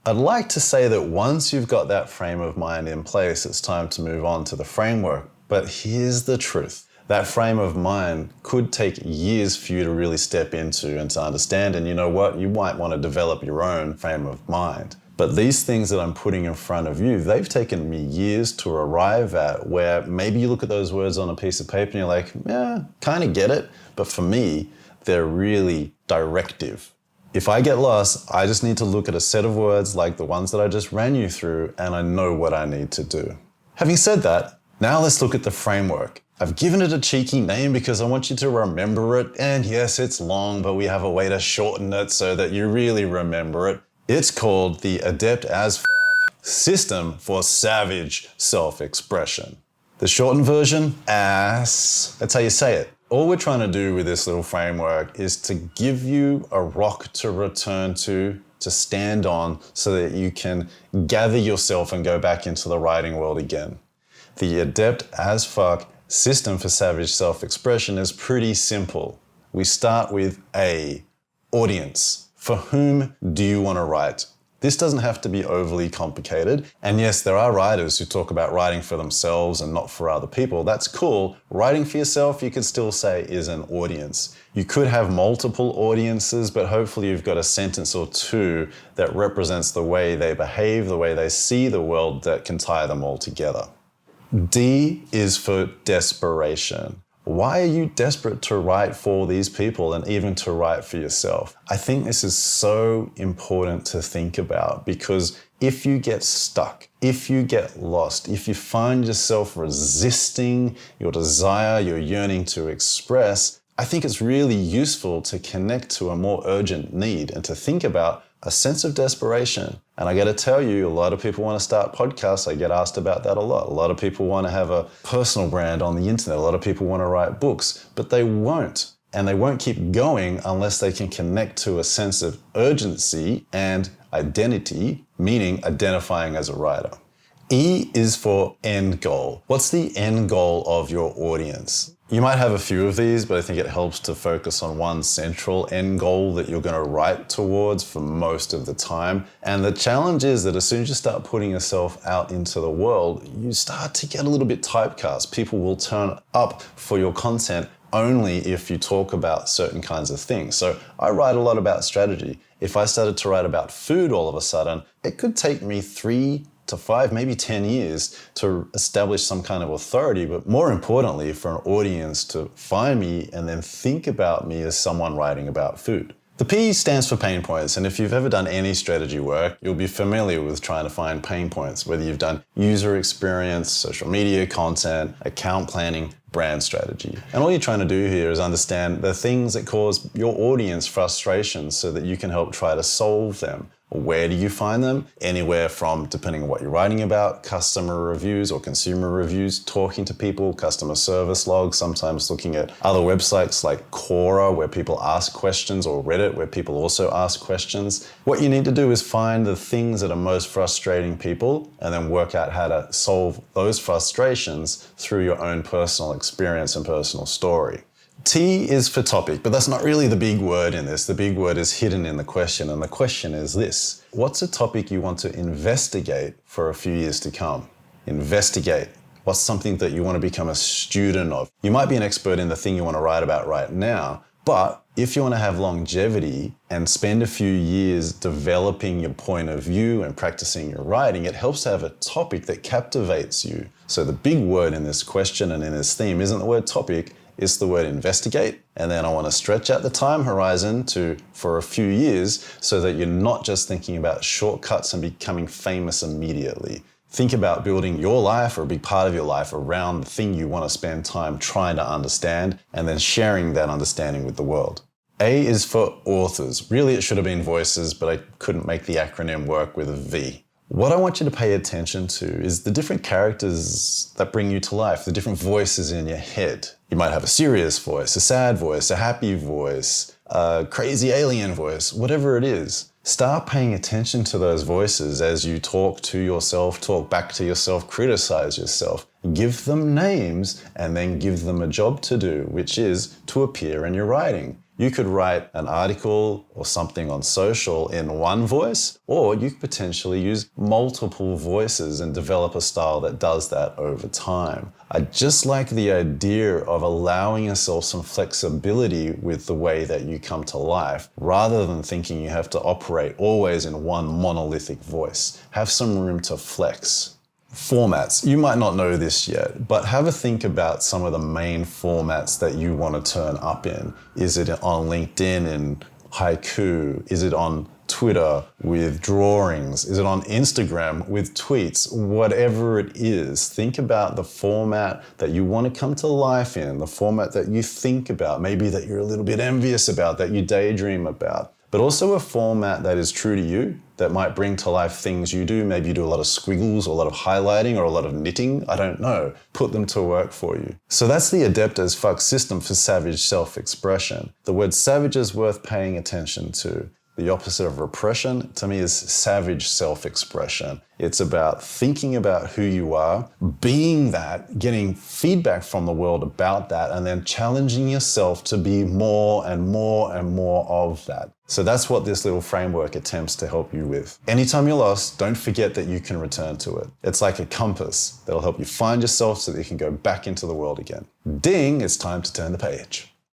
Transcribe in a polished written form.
I'd like to say that once you've got that frame of mind in place, it's time to move on to the framework. But here's the truth. That frame of mind could take years for you to really step into and to understand. And you know what? You might want to develop your own frame of mind. But these things that I'm putting in front of you, they've taken me years to arrive at, where maybe you look at those words on a piece of paper and you're like, yeah, kind of get it. But for me, they're really directive. If I get lost, I just need to look at a set of words like the ones that I just ran you through, and I know what I need to do. Having said that, now let's look at the framework. I've given it a cheeky name because I want you to remember it. And yes, it's long, but we have a way to shorten it so that you really remember it. It's called the Adept ASU System for Savage Self-Expression. The shortened version, AS, that's how you say it. All we're trying to do with this little framework is to give you a rock to return to stand on, so that you can gather yourself and go back into the writing world again. The Adept ASU System for Savage Self-Expression is pretty simple. We start with A, audience. For whom do you want to write? This doesn't have to be overly complicated. And yes, there are writers who talk about writing for themselves and not for other people. That's cool. Writing for yourself, you could still say, is an audience. You could have multiple audiences, but hopefully you've got a sentence or two that represents the way they behave, the way they see the world, that can tie them all together. D is for desperation. Why are you desperate to write for these people and even to write for yourself? I think this is so important to think about, because if you get stuck, if you get lost, if you find yourself resisting your desire, your yearning to express, I think it's really useful to connect to a more urgent need and to think about a sense of desperation. And I got to tell you, a lot of people want to start podcasts. I get asked about that a lot. A lot of people want to have a personal brand on the internet. A lot of people want to write books, but they won't. And they won't keep going unless they can connect to a sense of urgency and identity, meaning identifying as a writer. E is for end goal. What's the end goal of your audience? You might have a few of these, but I think it helps to focus on one central end goal that you're going to write towards for most of the time. And the challenge is that as soon as you start putting yourself out into the world, you start to get a little bit typecast. People will turn up for your content only if you talk about certain kinds of things. So I write a lot about strategy. If I started to write about food all of a sudden, it could take me 3 to 5, maybe 10 years to establish some kind of authority, but more importantly, for an audience to find me and then think about me as someone writing about food. The P stands for pain points, and if you've ever done any strategy work, you'll be familiar with trying to find pain points, whether you've done user experience, social media content, account planning, brand strategy. And all you're trying to do here is understand the things that cause your audience frustration so that you can help try to solve them. Where do you find them? Anywhere from, depending on what you're writing about, customer reviews or consumer reviews, talking to people, customer service logs, sometimes looking at other websites like Quora where people ask questions, or Reddit where people also ask questions. What you need to do is find the things that are most frustrating people and then work out how to solve those frustrations through your own personal experience and personal story. T is for topic, but that's not really the big word in this. The big word is hidden in the question, and the question is this: what's a topic you want to investigate for a few years to come? Investigate. What's something that you want to become a student of? You might be an expert in the thing you want to write about right now, but if you want to have longevity and spend a few years developing your point of view and practicing your writing, it helps to have a topic that captivates you. So the big word in this question and in this theme isn't the word topic, it's the word investigate. And then I want to stretch out the time horizon for a few years so that you're not just thinking about shortcuts and becoming famous immediately. Think about building your life, or a big part of your life, around the thing you want to spend time trying to understand and then sharing that understanding with the world. A is for authors. Really, it should have been voices, but I couldn't make the acronym work with a V. What I want you to pay attention to is the different characters that bring you to life, the different voices in your head. You might have a serious voice, a sad voice, a happy voice, a crazy alien voice, whatever it is. Start paying attention to those voices as you talk to yourself, talk back to yourself, criticize yourself. Give them names and then give them a job to do, which is to appear in your writing. You could write an article or something on social in one voice, or you could potentially use multiple voices and develop a style that does that over time. I just like the idea of allowing yourself some flexibility with the way that you come to life, rather than thinking you have to operate always in one monolithic voice. Have some room to flex. Formats. You might not know this yet, but have a think about some of the main formats that you want to turn up in. Is it on LinkedIn in haiku? Is it on Twitter with drawings? Is it on Instagram with tweets? Whatever it is, think about the format that you want to come to life in, the format that you think about, maybe that you're a little bit envious about, that you daydream about. But also a format that is true to you, that might bring to life things you do. Maybe you do a lot of squiggles or a lot of highlighting or a lot of knitting. I don't know. Put them to work for you. So that's the Adept ASU system for savage self-expression. The word savage is worth paying attention to. The opposite of repression, to me, is savage self-expression. It's about thinking about who you are, being that, getting feedback from the world about that, and then challenging yourself to be more and more and more of that. So that's what this little framework attempts to help you with. Anytime you're lost, don't forget that you can return to it. It's like a compass that'll help you find yourself so that you can go back into the world again. Ding, it's time to turn the page.